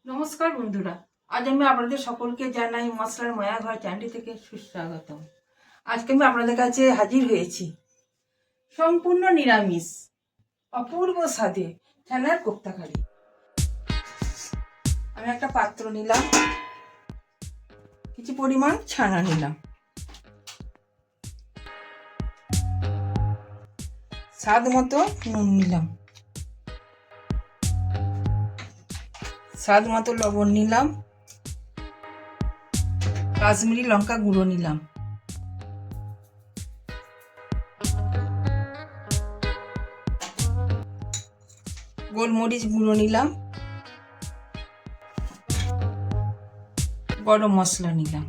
নমস্কার বন্ধুরা, আজ আমি আপনাদের সকলকে জানাই মশলার মায়াঘর চ্যানেলটি থেকে সুস্বাগতম। আজকে আমি আপনাদের কাছে হাজির হয়েছি সম্পূর্ণ নিরামিষ অপূর্ব স্বাদে ছানার কোপ্তাকারি। আমি একটা পাত্র নিলাম, কিছু পরিমাণ ছানা নিলাম, স্বাদ মতো নুন নিলাম, স্বাদ মতো লবণ নিলাম, কাশ্মীরি লঙ্কা গুঁড়ো নিলাম, গোলমরিচ গুঁড়ো নিলাম, গরম মশলা নিলাম,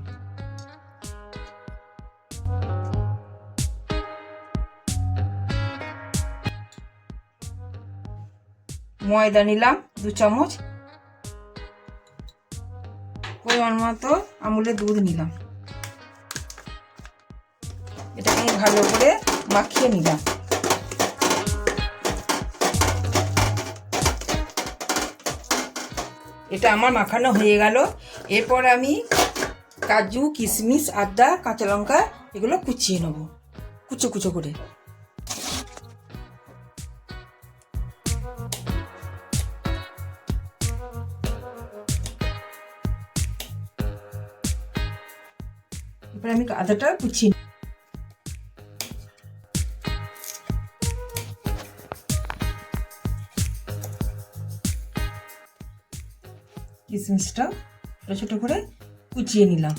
ময়দা নিলাম 2 চামচ, পরিমাণ মতো আমুলের দুধ নিলাম। এটাকে ভালো করে মাখিয়ে নিলাম। এটা আমার মাখানো হয়ে গেল। এরপর আমি কাজু, কিশমিশ, আদা, কাঁচা লঙ্কা এগুলো কুচিয়ে নেব কুচো কুচো করে। এরপর আমি আদাটা কুচিয়ে কিশমিশটা ছোটো ছোটো করে কুচিয়ে নিলাম।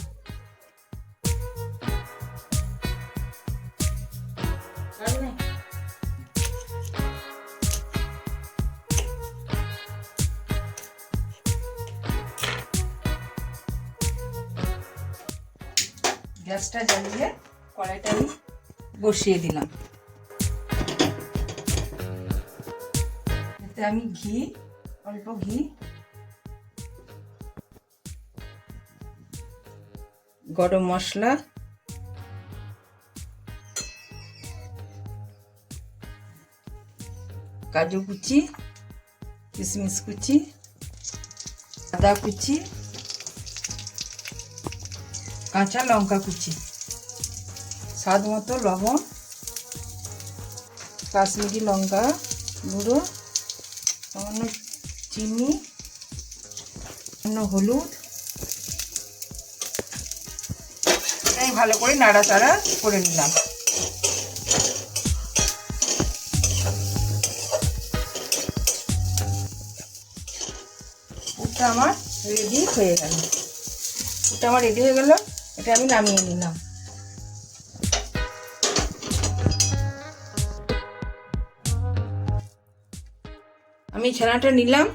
গ্যাসটা জ্বালিয়ে কড়াইটা আমি বসিয়ে দিলাম। এতে আমি অল্প ঘি, গরম মশলা, কাজু কুচি, কিশমিশ কুচি, আদা কুচি, কাঁচা লঙ্কা কুচি, স্বাদ মতো লবণ, কাশ্মীরি লঙ্কা গুঁড়ো, সামান্য চিনি, সামান্য হলুদ, এটাই ভালো করে নাড়াচাড়া করে নিলাম। ওটা আমার রেডি হয়ে গেল। এটা আমি নামিয়ে নিলাম। আমি ছানাটা নিলাম,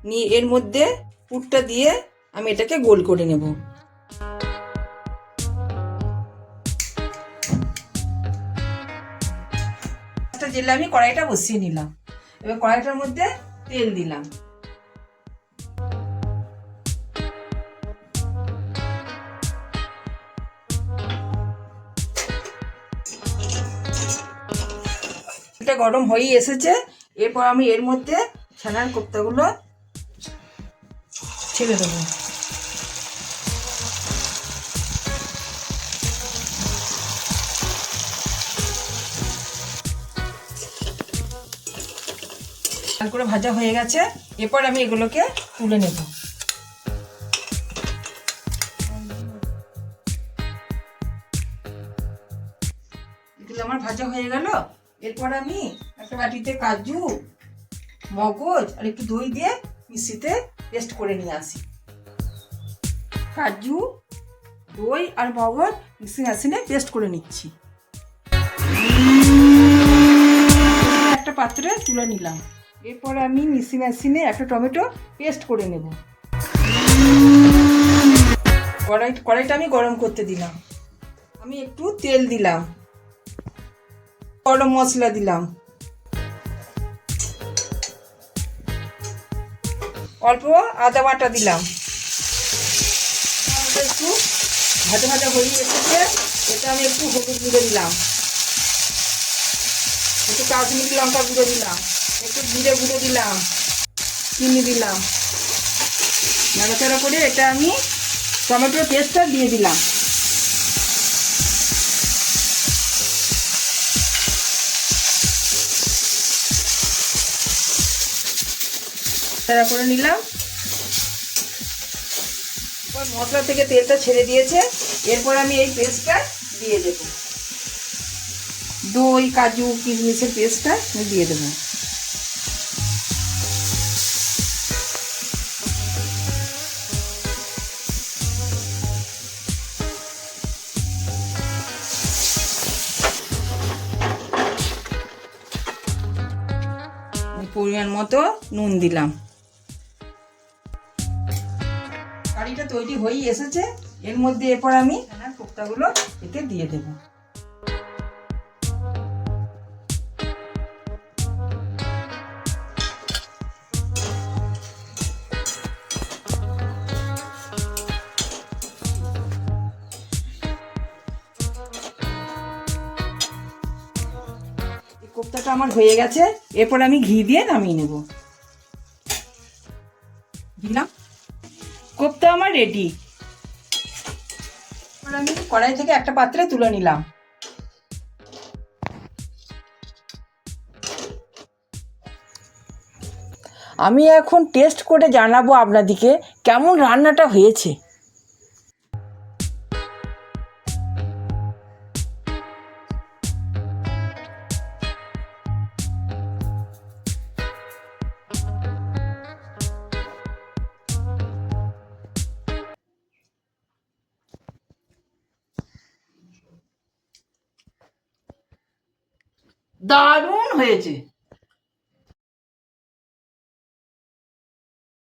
নিয়ে এর মধ্যে পুরটা দিয়ে আমি এটাকে গোল করে নেব। জেলে আমি কড়াইটা বসিয়ে নিলাম। এবার কড়াইটার মধ্যে তেল দিলাম। এটা গরম হয়ে এসেছে। এরপর আমি এর মধ্যে ছানার কোপ্তাগুলো ছেড়ে দেবো। লাল করে ভাজা হয়ে গেছে। এরপর আমি এগুলোকে তুলে নেব। এগুলো আমার ভাজা হয়ে গেল। এরপর আমি একটা বাটিতে কাজু, মগজ আর একটু দই দিয়ে মিক্সিতে পেস্ট করে নিয়ে আসি। কাজু, দই আর মগজ মিক্সি মেশিনে পেস্ট করে নিচ্ছি। একটা পাত্রে তুলে নিলাম। এরপর আমি মিক্সি মেশিনে একটা টমেটো পেস্ট করে নেব। কড়াইটা আমি গরম করতে দিলাম। আমি একটু তেল দিলাম, গরম মশলা দিলাম, অল্প আদা বাটা দিলাম। একটু ভাজা ভাজা হয়ে এসেছে। এটা আমি একটু হলুদ গুঁড়ো দিলাম, একটু কাশ্মীরি লঙ্কা গুঁড়ো দিলাম, একটু জিরে গুঁড়ো দিলাম, চিনি দিলাম। নাড়াচাড়া করে এটা আমি টমেটোর পেস্টটা দিয়ে দিলাম। নাড়াচাড়া করে নিলাম। এবার মশলা থেকে তেলটা ছেড়ে দিয়েছে, এরপর আমি এই পেস্টটা দিয়ে দেব। দই, কাজু, কিশমিশের পেস্টটা আমি দিয়ে দেবো। পরিমাণ মতো নুন দিলাম। কারিটা তৈরি হয়েই এসেছে। এর মধ্যে এরপর আমি কোপ্তাগুলো এতে দিয়ে দেব। কোপ্তাটা আমার হয়ে গেছে, এরপর আমি ঘি দিয়ে নামিয়ে নেব। দিলাম, কোপ্তা আমার রেডি। এবার আমি কড়াই থেকে একটা পাত্রে তুলে নিলাম। আমি এখন টেস্ট করে জানাবো আপনাদেরকে কেমন রান্নাটা হয়েছে। দারুণ হয়েছে।